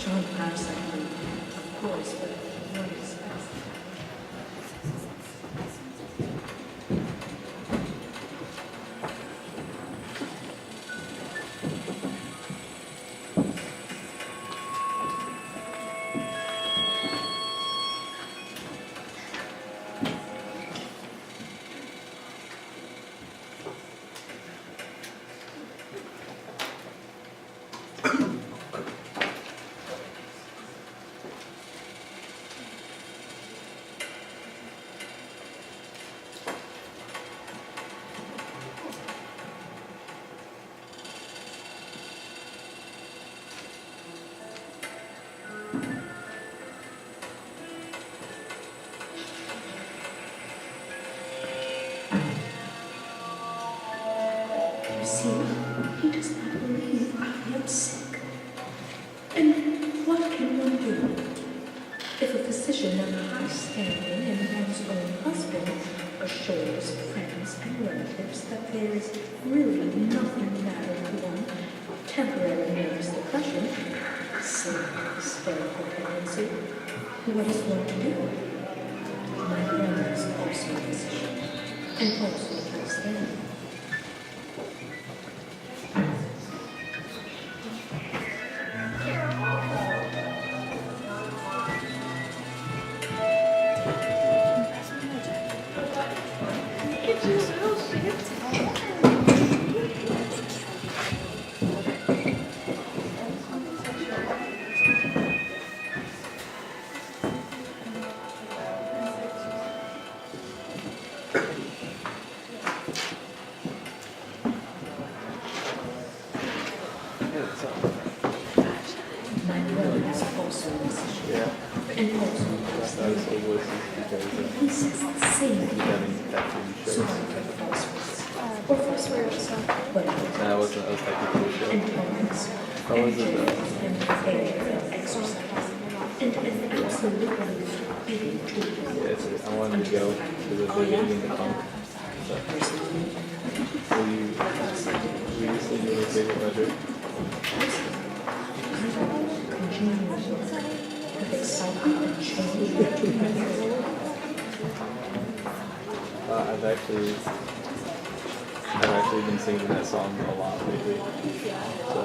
John something, of course, but what is best? What is one to do? My brother is also a physician, and also a hysterical. I've actually been singing that song a lot lately. So.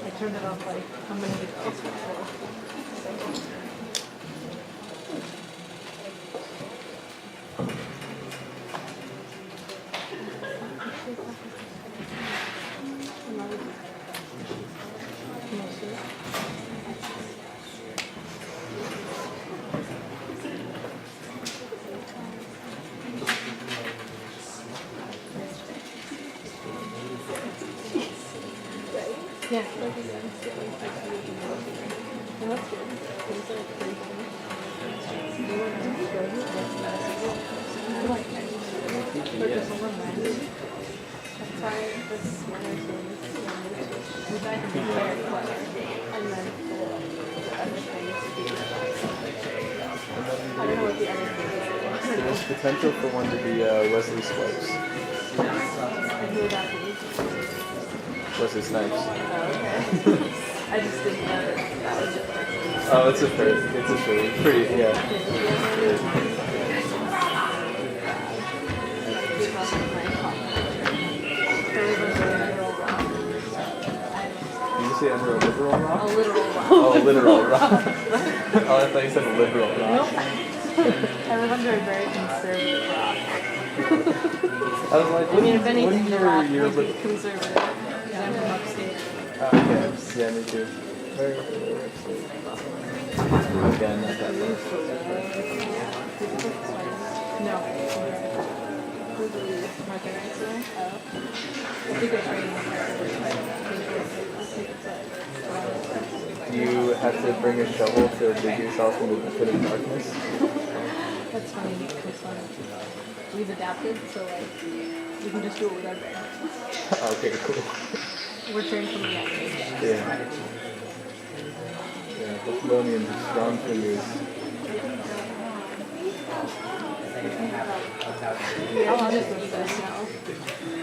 I turned it off like a minute ago. Yeah. There's potential for one to be Wesley Snipes. Wesley Snipes. I just didn't know that was it. Oh, it's a pretty, yeah. Did you say under a literal rock? A literal rock. Oh, a literal rock. Oh, I thought you said a literal rock. Nope. I live under a very conservative rock. I was like, I mean, if anything, the rock you're would be conservative. Because I'm from upstate. Okay, yeah, me too. Very upstate. Again, not that much. No. You have to bring a shovel to dig yourself into the pit of darkness. That's funny because we've adapted, so like we can just do it with our bare hands. Okay, cool. We're trained from the young age. Yeah. Yeah, Thessalonians, strong fingers. I'll just let you guys know.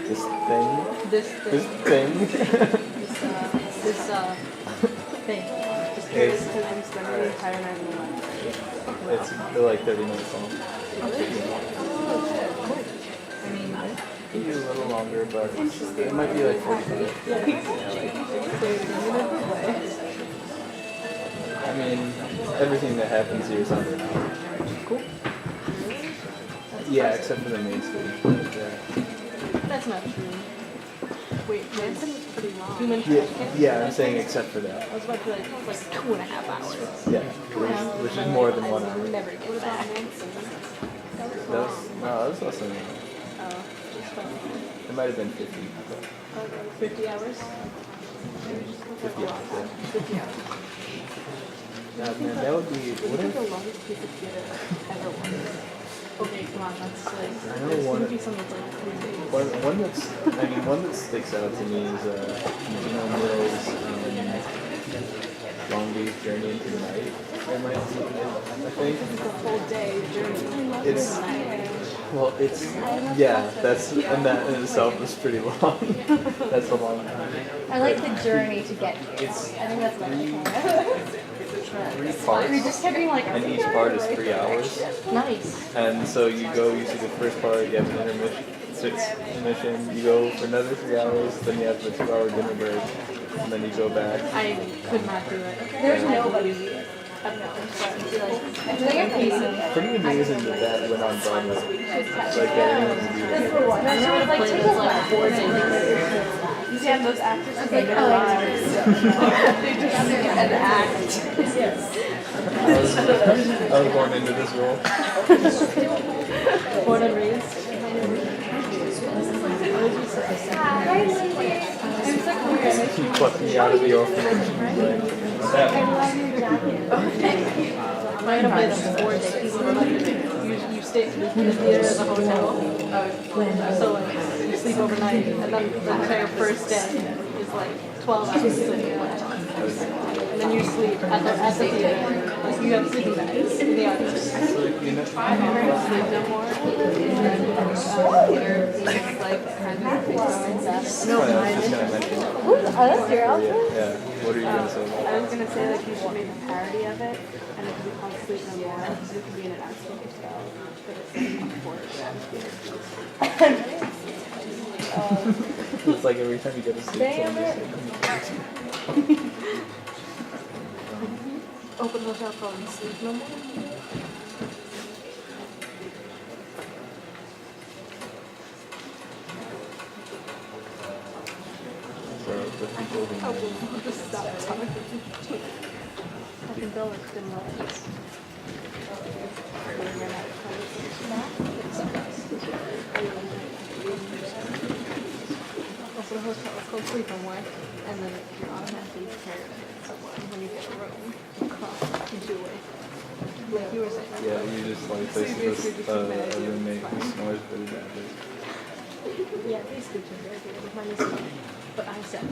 This thing. This This thing. thing. This thing. Just curious because I'm spending the entire night in the library. They're like 30 minutes long. I mean, Maybe a little longer, but it might be like 45. I mean, everything that happens here is under an hour. cool. Yeah, except for the main stage. That's not true. Wait, Manson was pretty long. You Yeah, yeah, I'm saying except for that. I was about to be like 2.5 hours. Yeah, which is more than 1 hour. Never get back. That was less than Oh, just fun. it might have been 50. But 50 hours? 50 hours, yeah. 50 hours. Man, that would be. What is the longest piece of theater ever watched? Okay, come on, that's like. I know There's one- gonna be something like 3 days. One that sticks out to me is Mill's Long Day's Journey into the Night. I think. It's a whole day journey. It's well, it's yeah. And that in itself is pretty long. That's a long time. I like the journey to get here. It's I think that's what I three We're just parts, having like and each part is 3 hours. nice. And so you see the first part, you have an intermission, you go for another 3 hours, then you have the 2-hour dinner break, and then you go back. I could not do it. There's nobody. I don't know. I feel like I'm pacing. Pretty amazing that went on Broadway. Like that anyone can do that. I'm gonna play this like 4 days. You see those actors? Like, oh, they just an act. I was born into this role. Born and raised. He plucked me out of the orphanage. That I'm gonna play them 4 days. You stay in the theater as a hotel. So like you sleep overnight, and then the entire first day is like 12 hours sleep. And then you sleep at the theater. Like you have sleeping bags in the audience. you know, I've never slept no more. Like kind of no, I was just gonna mention that. Oh, that's your outfit? Yeah. What are you gonna say about I was gonna say like you should make a parody of it, and it could be called Sleep No More, and it could be in an actual hotel, but it's like for It's like every time you go to sleep, someone just open hotel called Sleep No More. for the people who I'll just stop talking. I can build a thin lines. Also, the hotel is called Sleep No More, and then you're automatically paired somewhere when you get a room. Into a way. Like you were saying. yeah, you just like So you this basically just a manage it. roommate who snores pretty badly. Yeah, basically just very good. Mine is fine. But I said it.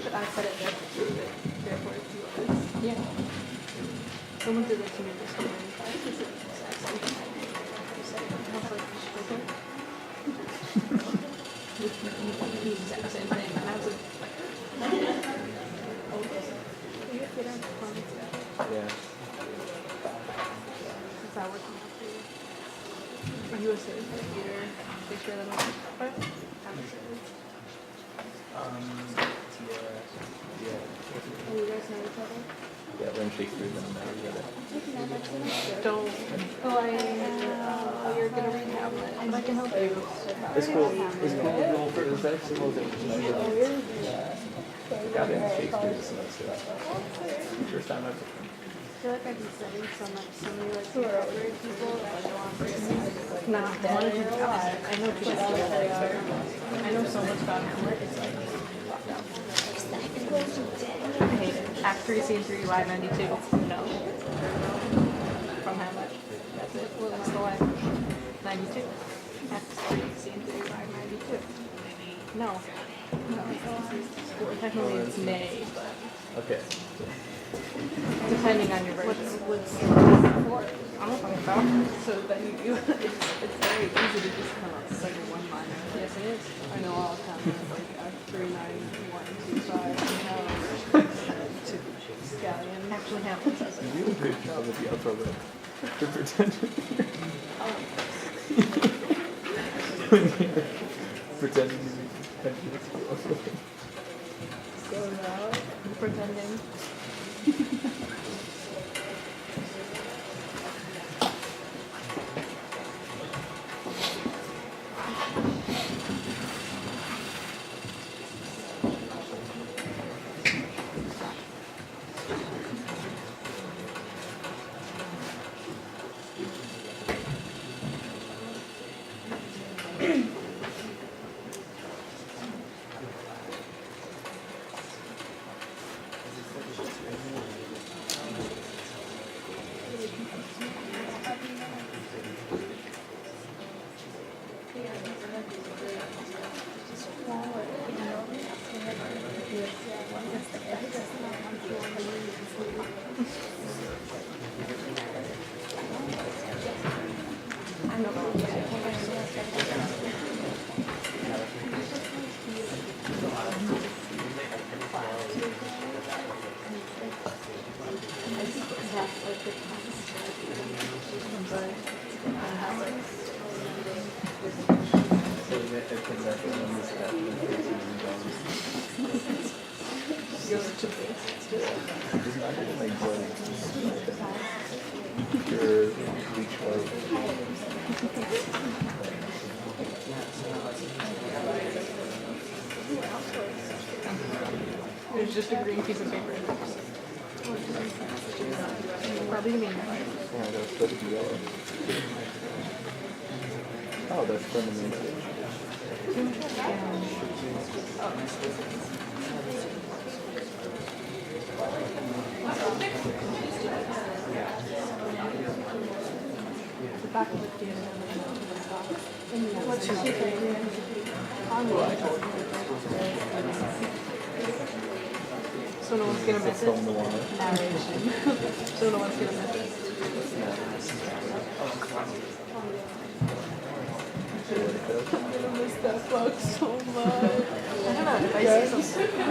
But I said it therefore it's yours. Yeah. Someone did that to me this morning. I was like, I was like, the exact same thing. And I was like, you get out the comments. Yeah. Is that working out for you? Are you a certified theater? Make sure that I'm I'm a certified. Yeah. Oh, you guys know each other? Yeah, we're in Shakespeare then now together. Don't. Oh, you're gonna read Hamlet. I can help you. It's cool. It's cool. It's actually most interesting. Got into Shakespeare this semester. First time I've I feel like I've been studying so many like contemporary people that I know I'm not one of them. I know people that they are. I know so much about Hamlet. It's like I hate it. Act 3, Scene 3, line 92. No. From Hamlet. That's it. Well, that's the line. 92. Act 3, Scene 3, line 92. No. No. Well, technically it's May, but. Okay. Depending on your version. What's I don't fucking know. So then you it's very easy to just come up with like a one-liner. Yes, it is. I know all the time. Like Act 39125 to Scallion. Actually, Hamilton says it. You do a great job with the outro though. The pretending. When you're pretending to be pretending. So loud. Pretending. There's just a green piece of paper. Probably me. Oh, that's supposed to be yellow. Oh, that's from the main stage. The back of the theater. What's your so no one's gonna miss it. Narration. So no one's gonna miss it. I'm gonna miss that book so much. I don't know if I see something.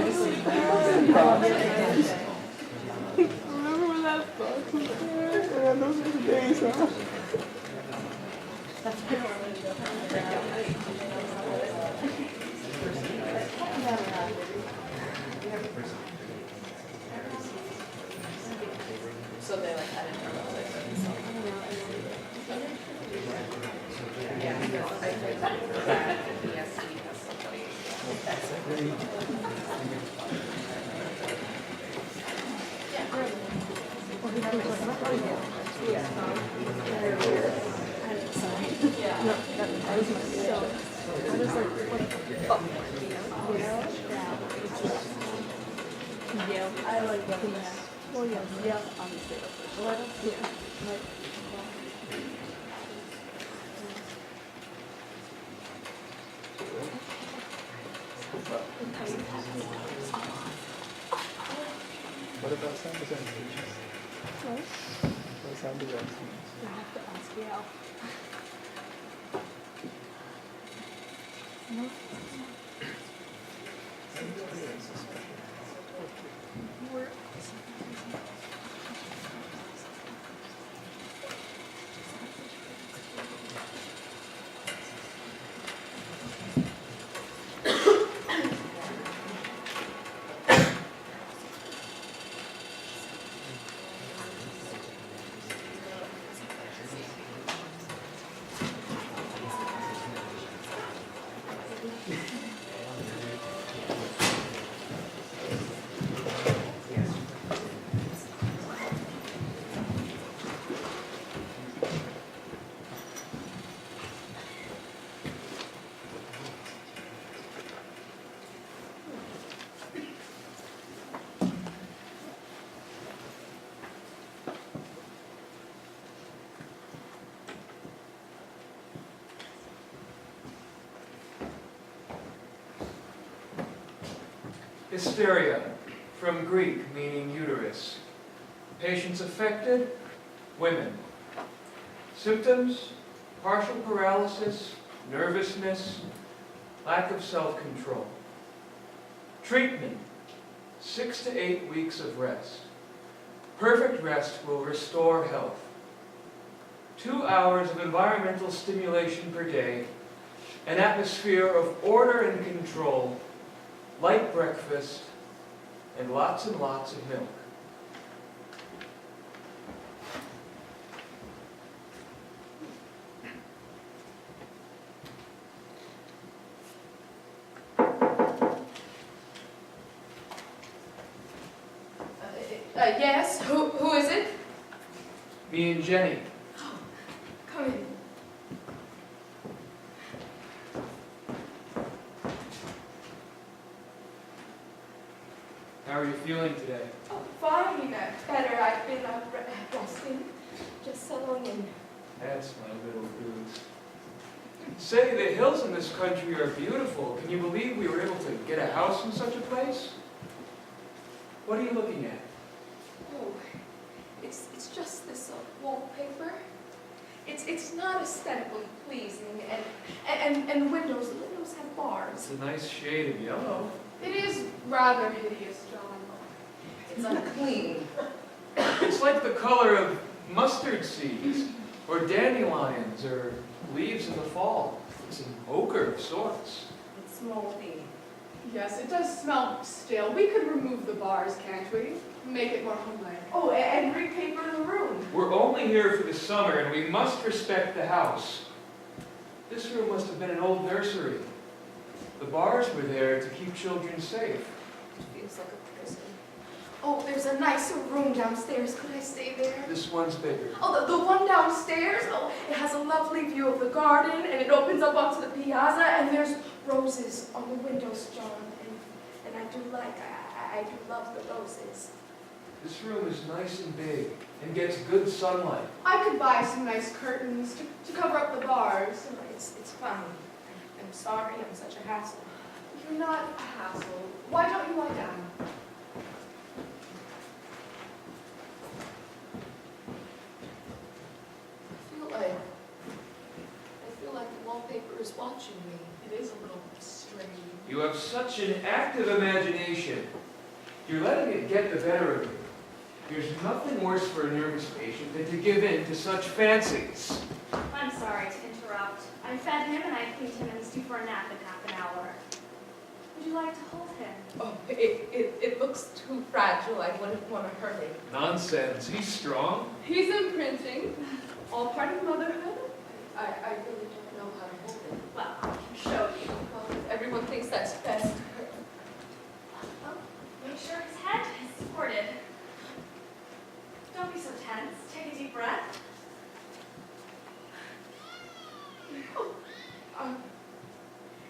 Remember when that book was there? Yeah, those were the days, huh? So they like had it from I like that. Well, yeah, obviously. Yeah. What about sound design? What? What sound design? I have to ask Yale. No. Hysteria, from Greek meaning uterus, Patients affected, women. Symptoms, partial paralysis, nervousness, lack of self-control. Treatment, 6 to 8 weeks of rest. Perfect rest will restore health. 2 hours of environmental stimulation per day, an atmosphere of order and control, light breakfast, and lots of milk. Yes, who is it? Me and Jennie. Come in. How are you feeling today? Oh, fine, better. I've been resting, just settling in. That's my little boots. Say, the hills in this country are beautiful. Can you believe we were able to get a house in such a place? What are you looking at? Oh, it's just this wallpaper. It's not aesthetically pleasing, and the windows have bars. It's a nice shade of yellow. It is rather hideous, John. It's unclean. It's like the color of mustard seeds, or dandelions, or leaves in the fall. It's an ochre of sorts. It's moldy. Yes, it does smell stale. We could remove the bars, can't we? Make it more homelike. Oh, and repaper the room. We're only here for the summer, and we must respect the house. This room must have been an old nursery. The bars were there to keep children safe. It feels like a prison. Oh, there's a nicer room downstairs. Could I stay there? This one's bigger. Oh, the one downstairs? Oh, it has a lovely view of the garden, and it opens up onto the piazza, and there's roses on the windows, John. And I do love the roses. This room is nice and big, and gets good sunlight. I could buy some nice curtains to cover up the bars. So it's fine. I'm sorry I'm such a hassle. You're not a hassle. Why don't you lie down? I feel like the wallpaper is watching me. It is a little strange. You have such an active imagination. You're letting it get the better of you. There's nothing worse for a nervous patient than to give in to such fancies. I'm sorry to interrupt. I fed him and I cleaned him and he's due for a nap in half an hour. Would you like to hold him? Oh, it looks too fragile. I wouldn't want to hurt it. Nonsense. He's strong. He's imprinting. All part of motherhood. I really don't know how to hold it. Well, I can show you. Well, if everyone thinks that's best. Oh, make sure his head is supported. Don't be so tense. Take a deep breath.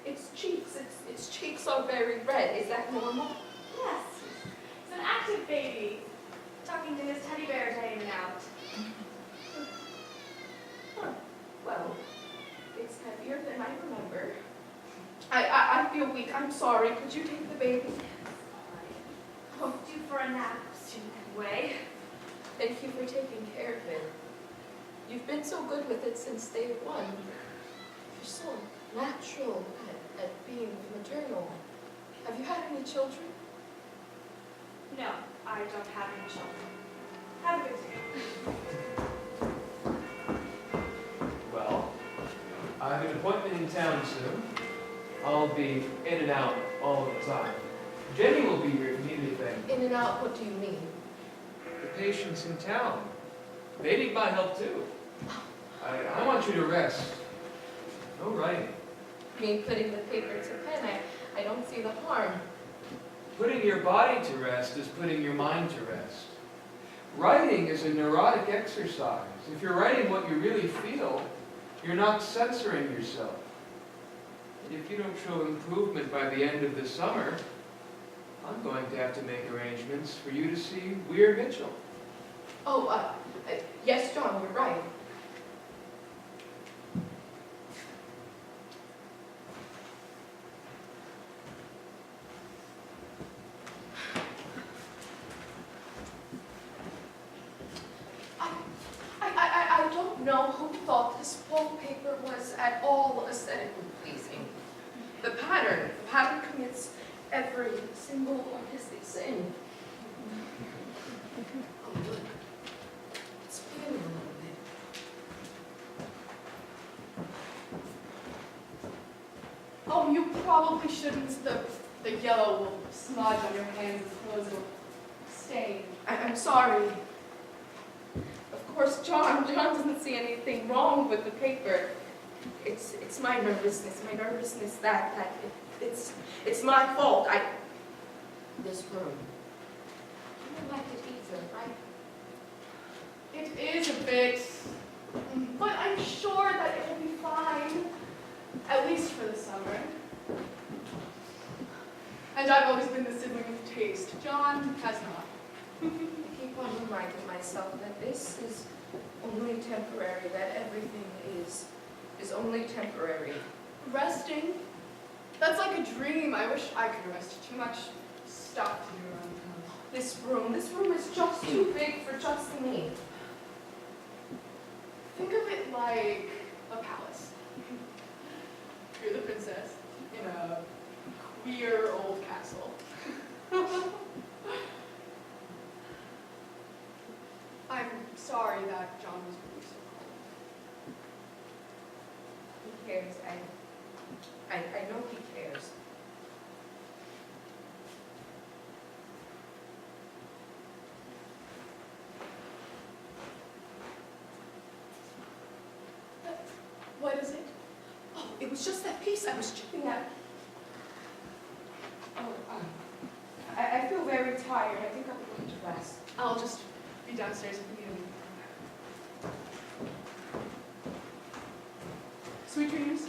Its cheeks. Its cheeks are very red. Is that normal? Yes, he's an active baby. Talking to his teddy bear day in and out. Huh. Well, it's heavier than I remember. I feel weak. I'm sorry. Could you take the baby? Oh, due for a nap soon anyway. Thank you for taking care of it. You've been so good with it since day one. You're so natural at being maternal. Have you had any children? No, I don't have any children. Have a good day. Well, I have an appointment in town soon. I'll be in and out all of the time. Jennie will be here if you need anything. In and out, what do you mean? The patients in town. They need my help too. I want you to rest. No writing. I mean, putting the paper to pen, I don't see the harm. Putting your body to rest is putting your mind to rest. Writing is a neurotic exercise. If you're writing what you really feel, you're not censoring yourself. And if you don't show improvement by the end of the summer, I'm going to have to make arrangements for you to see Weir Mitchell. Oh, yes, John, you're right. every single artistic sin. Oh, look. It's feeling a little bit. Oh, you probably shouldn't. The yellow will smudge on your hands and clothes will stain. I'm sorry. Of course, John doesn't see anything wrong with the paper. It's my nervousness that it's my fault. This room. You don't like it either, right? It is a bit, but I'm sure that it will be fine, at least for the summer. And I've always been the sibling of taste. John has not. I keep on reminding myself that this is only temporary, that everything is only temporary. Resting? That's like a dream. I wish I could rest. Too much stuff to do around town. This room is just too big for just me. Think of it like a palace. You're the princess in a queer old castle. I'm sorry that John was really so cold. He cares. I know he cares. What is it? Oh, it was just that piece I was chipping at. Oh, I feel very tired. I think I'm going to rest. I'll just be downstairs if you need me. Sweet dreams.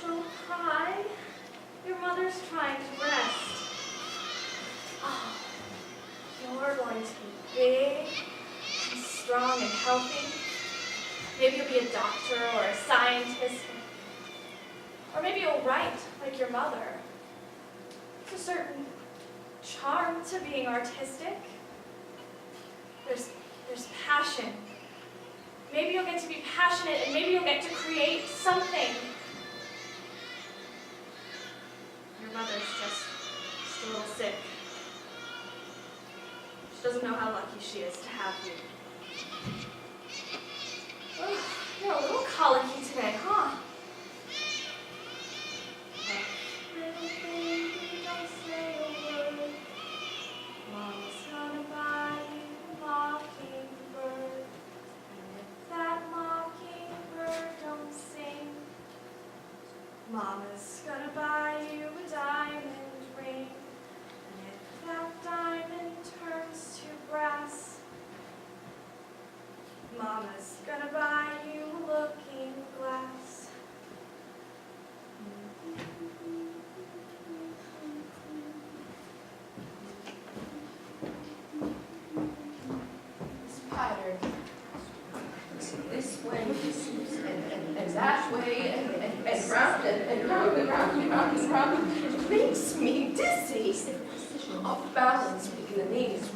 Don't cry. Your mother's trying to rest. Oh, you're going to be big and strong and healthy. Maybe you'll be a doctor or a scientist. Or maybe you'll write like your mother. There's a certain charm to being artistic. There's passion. Maybe you'll get to be passionate and maybe you'll get to create something. Your mother's just a little sick. She doesn't know how lucky she is to have you. Oh, you're a little colicky today, huh? Little baby, don't say a word. Mama's gonna buy you a mockingbird. And if that mockingbird don't sing, Mama's gonna buy you a diamond ring. And if that diamond turns to brass, Mama's gonna buy you a looking glass. This pattern. This way, and that way, and round, and round, and round, and round, and round. It makes me dizzy. Off balance, speaking the names,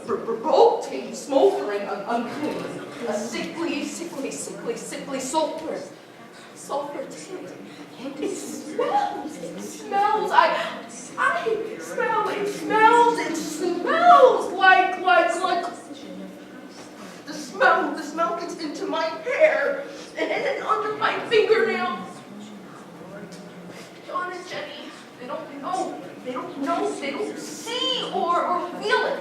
revolting, smoldering, unclean. A sickly sulfur. Sulfur tint. It smells. It smells. It smells like the smell gets into my hair and under my fingernails. John and Jennie, they don't know, they don't see or feel it.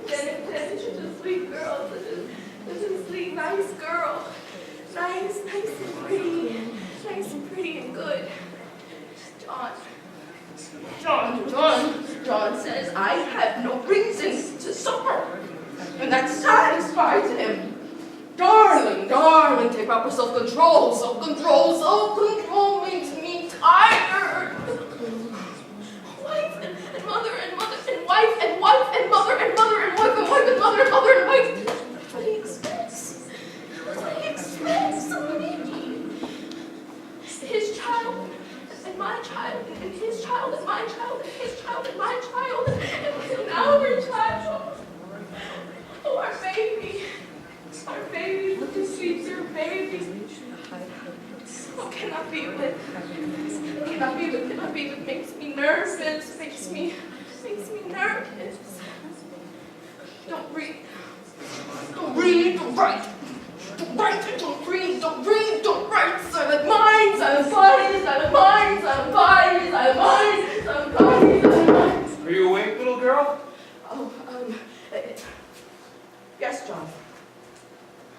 Jennie's such a sweet girl, such a sweet, nice girl. Nice and pretty and good. John says I have no reason to suffer, and that satisfies him. Darling, take proper self-control. Self-control makes me tired. Wife and mother and wife and mother and wife and mother and mother and mother and wife. What he expects of me. His child and my child and his child and my my child and his child and my child and our child. Oh, our baby. Our baby, look and see your baby. Oh, cannot be with. Makes me nervous. Makes me nervous. Don't read. Don't read. Don't write. Don't write. Don't read. Don't read. Don't write. Silent minds. Silent bodies. Silent minds. Silent bodies. Silent minds. Silent bodies. Silent minds. Are you awake, little girl? Oh, yes, John.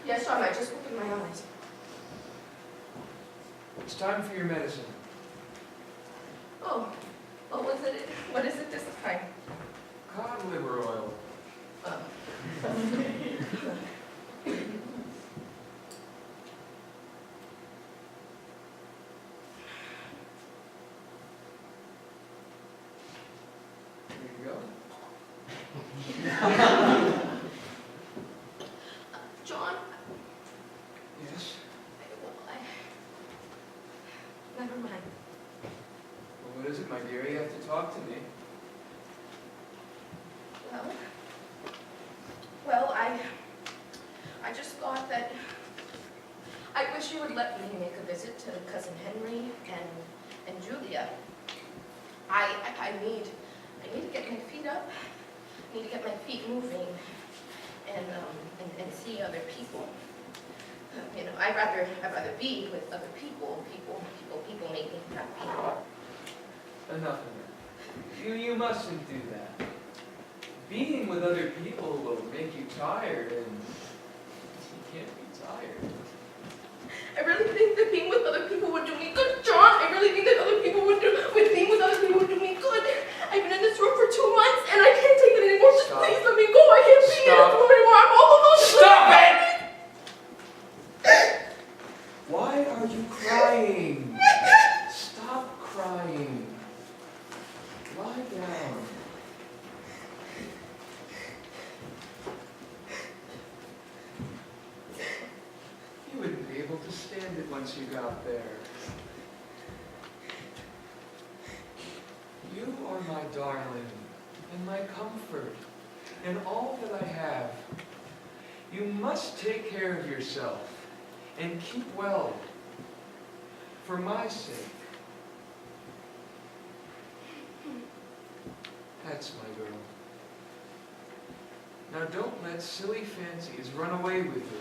Yes, John. I just opened my eyes. It's time for your medicine. Oh, what is it this time? Cod liver oil. Oh. There you go. John? Yes? Never mind. Well, what is it, my dear? You have to talk to me. Well, I just thought that I wish you would let me make a visit to Cousin Henry and Julia. I need to get my feet up. I need to get my feet moving and see other people. You know, I'd rather be with other people. People make me happy. Enough of that. You mustn't do that. Being with other people will make you tired, and you can't be tired. I really think that being with other people would do me good, John. I really think that being with other people would do me good. I've been in this room for 2 months, and I can't take it anymore. Just please let me go. I can't be in this room anymore. I'm all alone. Stop it! Why are you crying? Stop crying. Lie down. You wouldn't be able to stand it once you got there. You are my darling and my comfort and all that I have. You must take care of yourself and keep well for my sake. That's my girl. Now don't let silly fancies run away with you.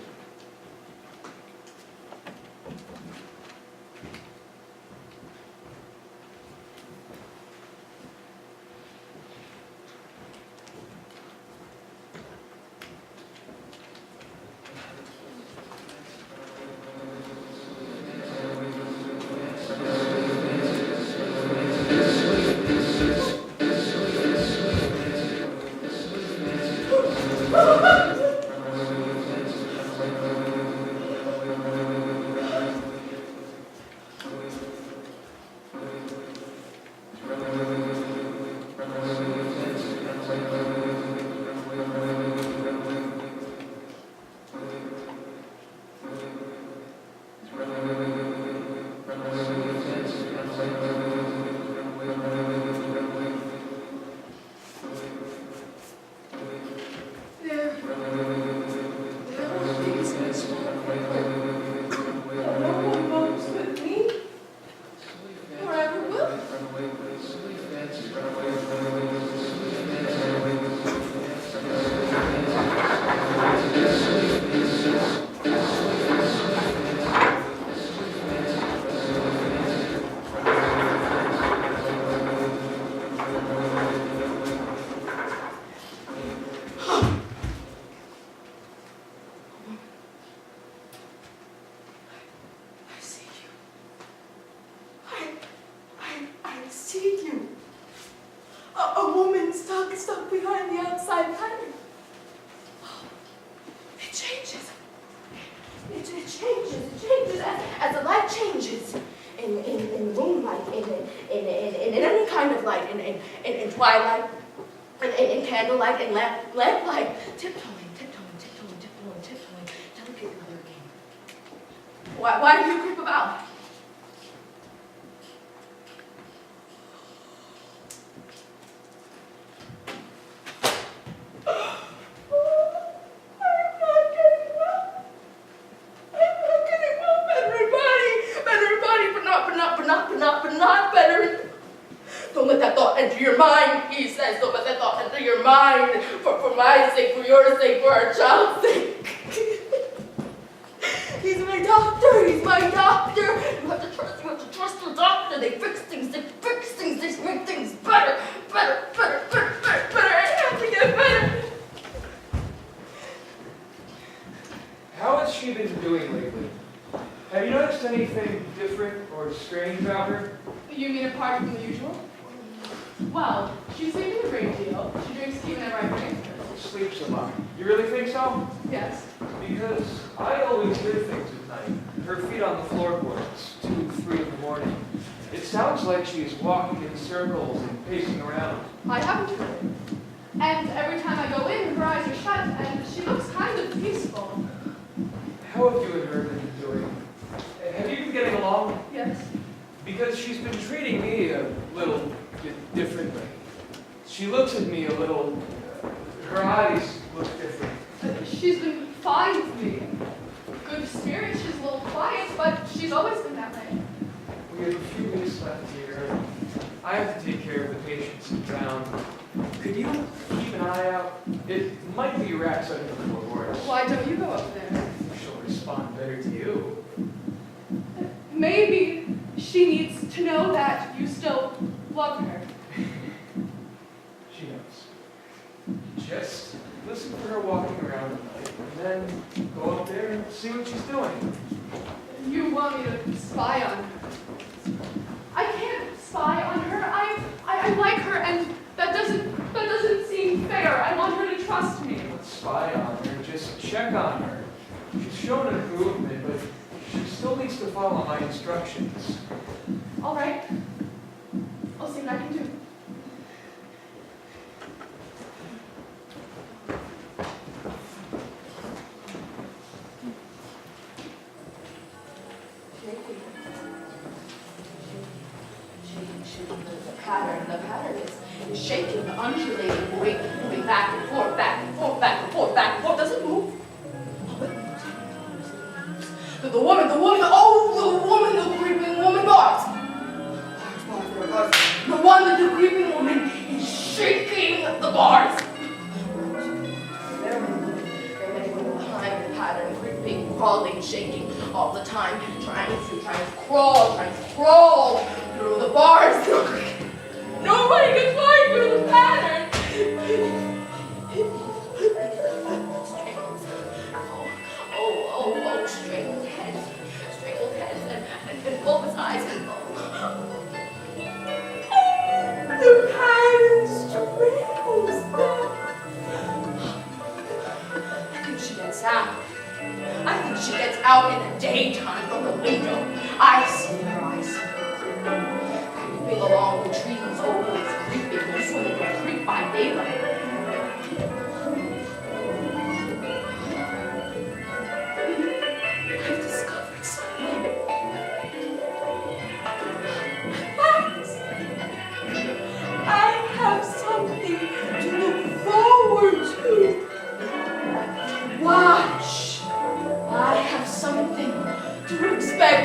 Stuck behind the outside pattern. It changes. It changes as the light changes in moonlight, in any kind of light, in twilight, in candlelight, in lamplight, tiptoeing, delicately lurking. Why do you creep about? thought enter your mind, he says. Don't let that thought enter your mind. For my sake, for your sake, for our child's sake. He's my doctor, he's my doctor. You have to trust your doctor. They fix things, they make things better. I have to get better. How has she been doing lately? Have you noticed anything different or strange about her? You mean apart from the usual? Well, she's sleeping a great deal. She drinks tea whenever I bring it to her. Sleeps a lot. You really think so? Yes. Because I always hear things at night. Her feet on the floorboards, 2, 3 in the morning. It sounds like she's walking in circles and pacing around. I haven't heard it. And every time I go in, her eyes are shut, and she looks kind of peaceful. How have you and her been doing? Have you been getting along? Yes. Because she's been treating me a little bit differently. She looks at me a little, her eyes look different. She's been fine with me. Good spirit, she's a little quiet, but she's always been that way. We have a few weeks left here. I have to take care of the patients in town. Could you keep an eye out? It might be rats under the floorboards. Why don't you go up there? She'll respond better to you. Maybe she needs to know that you still love her. She knows. Just listen for her walking around at night, and then go up there and see what she's doing. You want me to spy on her? I can't spy on her. I like her, and that doesn't seem fair. I want her to trust me. Don't spy on her, just check on her. She's shown improvement, but she still needs to follow my instructions. All right. I'll see what I can do. The pattern is shaking, undulating, moving back and forth, back and forth, back and forth, back and forth. Does it move? Oh, it moves. The woman, the creeping woman, bars. Bars. The creeping woman is shaking the bars. There are many women behind the pattern, creeping, crawling, shaking all the time, trying to crawl through the bars. Nobody can find through the pattern. Strangled heads, and bulbous eyes. The pattern strangles them. I think she gets out. I think she gets out in the daytime from the window. I see her creeping along the trees, always creeping, and swimming a creep by daylight. I've discovered something. I have something to look forward to. Watch. I have something to expect.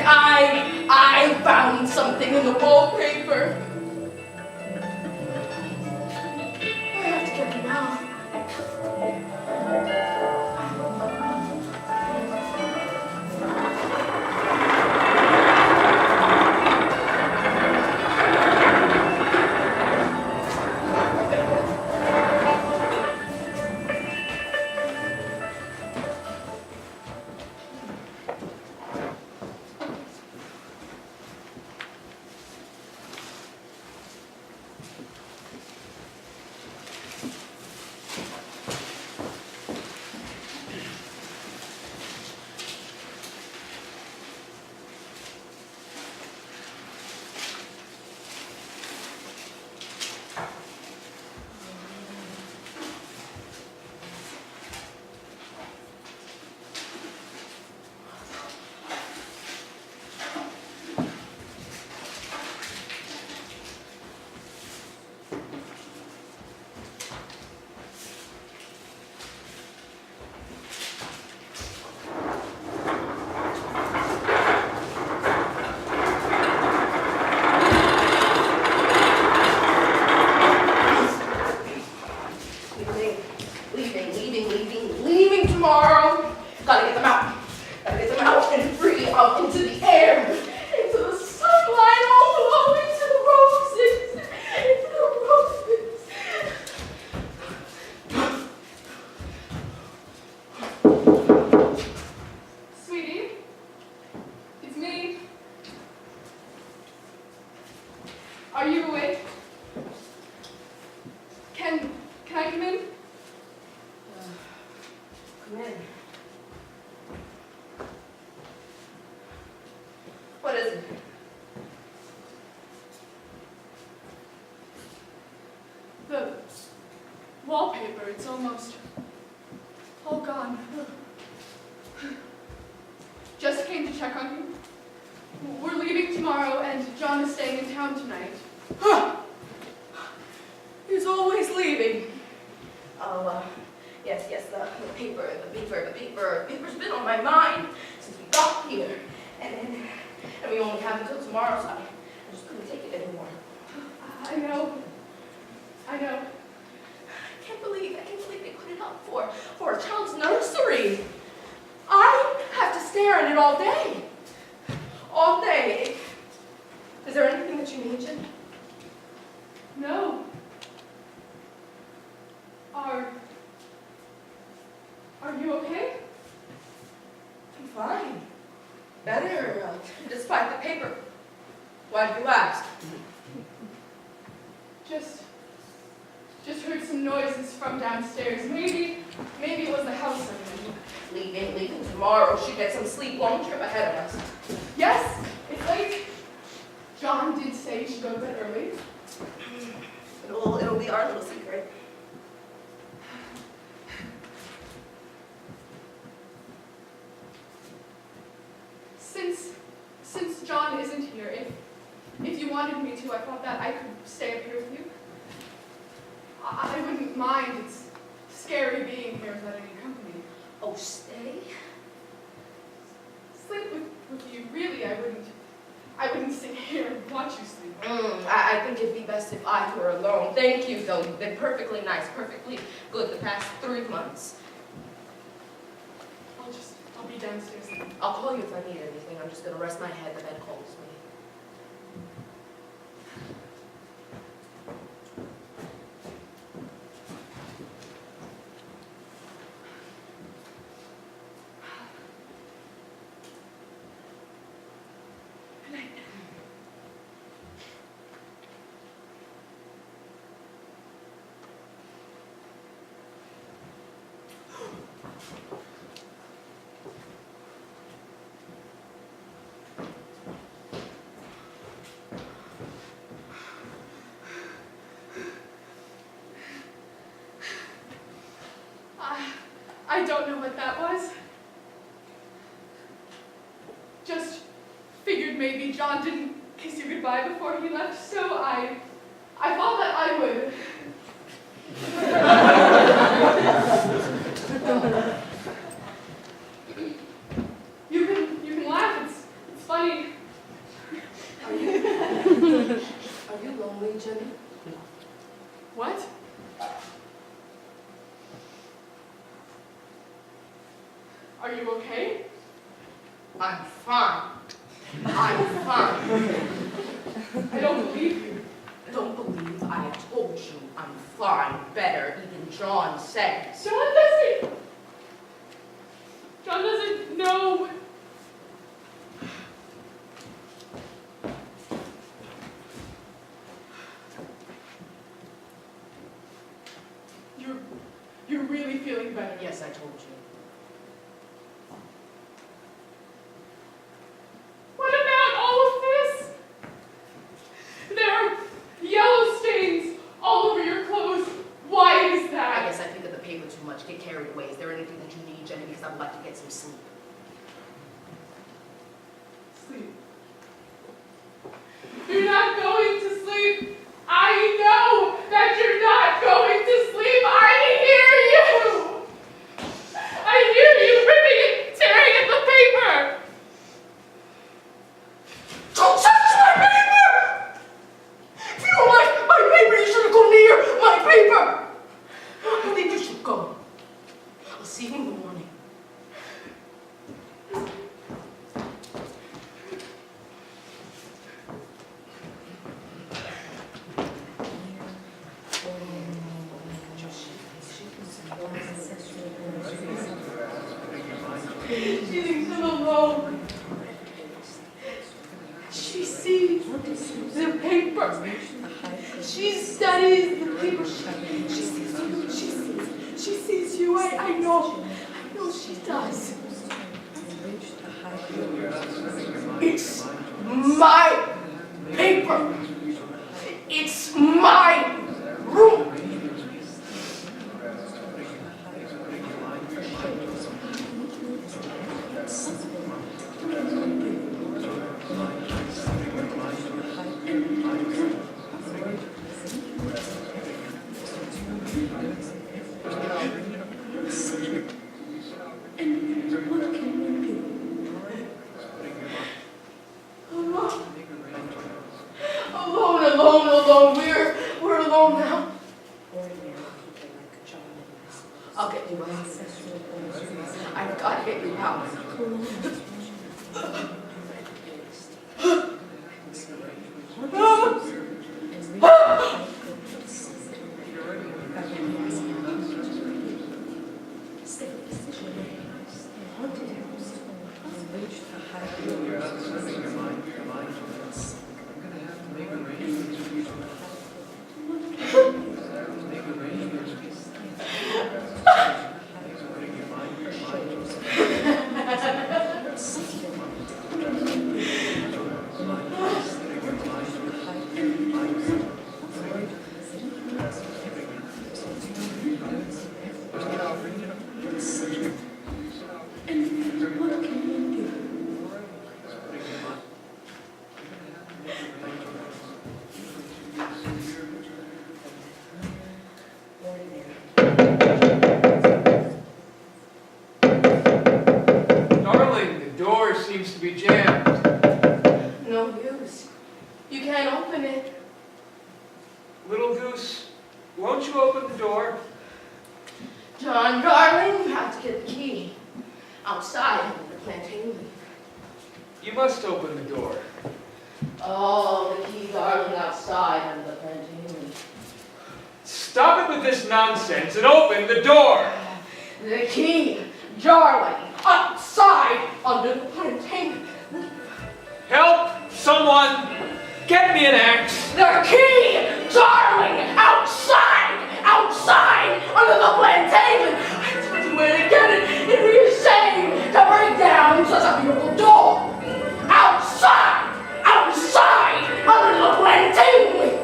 The wallpaper, it's almost all gone. Just came to check on you. We're leaving tomorrow, and John is staying in town tonight. He's always leaving. Oh, yes, the paper's been on my mind since we got here. And we only have until tomorrow, so I just couldn't take it anymore. I know. I can't believe they put it up for a child's nursery. I have to stare at it all day. All day. Is there anything that you need, Jennie? No. Are you okay? I'm fine. Better, despite the paper. Why did you ask? Just heard some noises from downstairs. Maybe it was the house servant. Leaving tomorrow. She gets some sleep. Long trip ahead of us. Yes, it's late. John did say you should go to bed early. It'll be our little secret. Since John isn't here, if you wanted me to, I thought that I could stay up here with you. I wouldn't mind. It's scary being here without any company. Oh, stay? Sleep with you, really, I wouldn't sit here and watch you sleep. I think it'd be best if I were alone. Thank you, though. You've been perfectly nice, perfectly good the past 3 months. I'll be downstairs then. I'll call you if I need anything. I'm just gonna rest my head. The bed calls me. I don't know what that was. Just figured maybe John didn't kiss you goodbye before he left, so I thought that I would. You can laugh, it's funny. Are you lonely, Jennie? What? Are you okay? I'm fine. I'm fine. I don't believe you. Don't believe I told you I'm fine. Better, even John said. John doesn't know. You're really feeling better. Yes, I told you. What about all of this? There are yellow stains all over your clothes. Why is that? I guess I think of the paper too much. Get carried away. Is there anything that you need, Jennie? Because I would like to get some sleep. Sleep. You're not going to sleep. I know that you're not going to sleep. I hear you. I hear you ripping and tearing at the paper. Don't touch my paper! If you don't like my paper, you shouldn't go near my paper! I think you should go. I'll see you in the morning. She thinks I'm alone. She sees the paper. She studies the paper. She sees you. I know she does. It's my paper. It's my room. ordinary people like John and myself. I'll get you out. Ancestral orders. I've got to get you out. Darling, the door seems to be jammed. No use. You can't open it. Little goose, won't you open the door? John, darling, you have to get the key. Outside under the plantain leaf. You must open the door. Oh, the key, darling, outside under the plantain leaf. Stop it with this nonsense and open the door! The key, darling, outside under the plantain leaf. Help! Someone! Get me an axe! The key, darling, outside under the plantain leaf. I told you where to get it. It'd be a shame to break down such a beautiful door. Outside under the plantain leaf.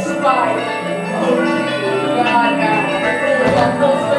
Spider. Oh, God, now.